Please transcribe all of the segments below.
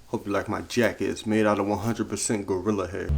Hope you like my jacket. It's made out of 100% gorilla hair.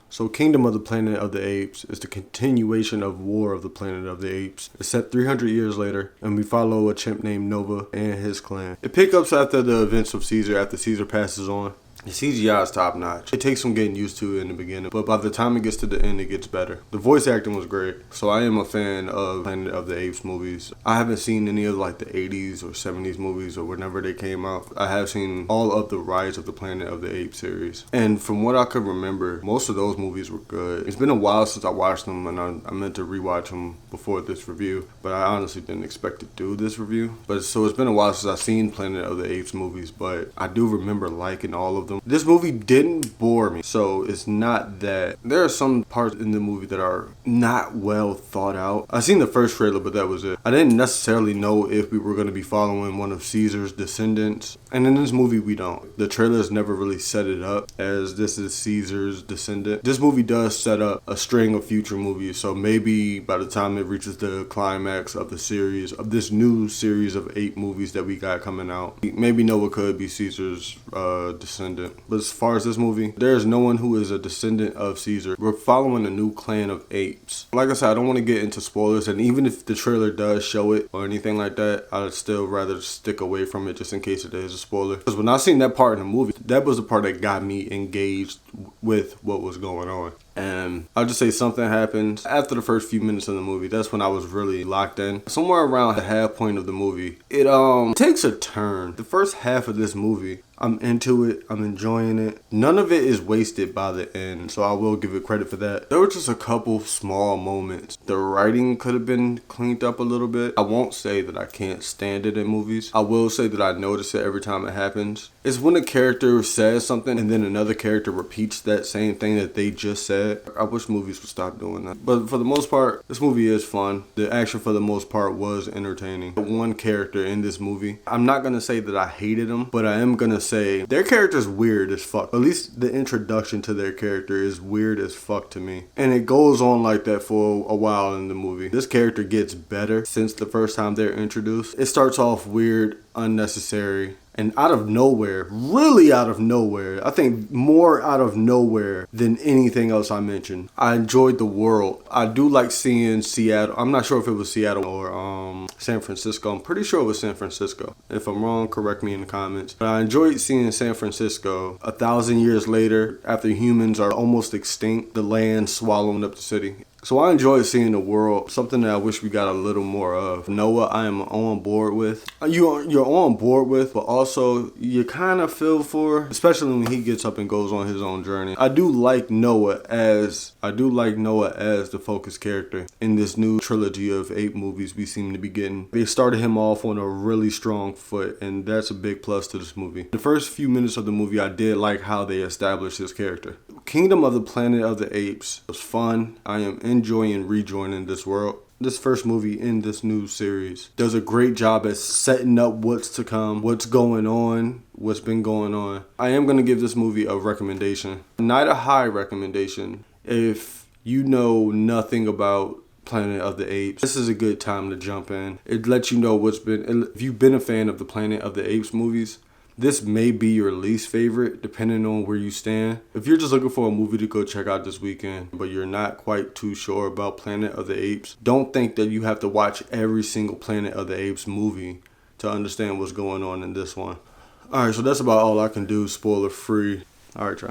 So Kingdom of the Planet of the Apes is the continuation of War of the Planet of the Apes. It's set 300 years later, and we follow a chimp named Nova and his clan. It picks up after the events of Caesar, after Caesar passes on. The CGI is top notch. It takes some getting used to in the beginning, but by the time it gets to the end, it gets better. The voice acting was great, so I am a fan of Planet of the Apes movies. I haven't seen any of like the 80s or 70s movies or whenever they came out. I have seen all of the Rise of the Planet of the Apes series, and from what I could remember, most of those movies were good. It's been a while since I watched them, and I meant to rewatch them before this review, but I honestly didn't expect to do this review. But so it's been a while since I've seen Planet of the Apes movies, but I do remember liking all of them. This movie didn't bore me, so it's not that. There are some parts in the movie that are not well thought out. I seen the first trailer, but that was it. I didn't necessarily know if we were going to be following one of Caesar's descendants, and in this movie we don't. The trailers never really set it up as this is Caesar's descendant. This movie does set up a string of future movies, so maybe by the time it reaches the climax of the series, of this new series of 8 movies that we got coming out, maybe Noah could be Caesar's descendant. But as far as this movie, there is no one who is a descendant of Caesar. We're following a new clan of apes. Like I said, I don't want to get into spoilers, and even if the trailer does show it or anything like that, I'd still rather stick away from it just in case it is a spoiler. Because when I seen that part in the movie, that was the part that got me engaged with what was going on. And I'll just say something happens after the first few minutes of the movie. That's when I was really locked in. Somewhere around the half point of the movie, it takes a turn. The first half of this movie, I'm into it. I'm enjoying it. None of it is wasted by the end, so I will give it credit for that. There were just a couple small moments. The writing could have been cleaned up a little bit. I won't say that I can't stand it in movies. I will say that I notice it every time it happens. It's when a character says something and then another character repeats that same thing that they just said. I wish movies would stop doing that. But for the most part, this movie is fun. The action for the most part was entertaining. One character in this movie, I'm not going to say that I hated him, but I am going to say their character is weird as fuck. At least the introduction to their character is weird as fuck to me. And it goes on like that for a while in the movie. This character gets better since the first time they're introduced. It starts off weird, unnecessary, and out of nowhere, really out of nowhere, I think more out of nowhere than anything else I mentioned. I enjoyed the world. I do like seeing Seattle. I'm not sure if it was Seattle or San Francisco. I'm pretty sure it was San Francisco. If I'm wrong, correct me in the comments. But I enjoyed seeing San Francisco 1,000 years later, after humans are almost extinct, the land swallowing up the city. So I enjoy seeing the world, something that I wish we got a little more of. Noah, I am on board with. You're on board with, but also you kind of feel for, especially when he gets up and goes on his own journey. I do like Noah as the focus character in this new trilogy of 8 movies we seem to be getting. They started him off on a really strong foot, and that's a big plus to this movie. The first few minutes of the movie, I did like how they established his character. Kingdom of the Planet of the Apes was fun. I am enjoying rejoining this world. This first movie in this new series does a great job at setting up what's to come, what's going on, what's been going on. I am going to give this movie a recommendation. Not a high recommendation. If you know nothing about Planet of the Apes, this is a good time to jump in. It lets you know if you've been a fan of the Planet of the Apes movies, this may be your least favorite, depending on where you stand. If you're just looking for a movie to go check out this weekend, but you're not quite too sure about Planet of the Apes, don't think that you have to watch every single Planet of the Apes movie to understand what's going on in this one. Alright, so that's about all I can do, spoiler free. Alright, y'all.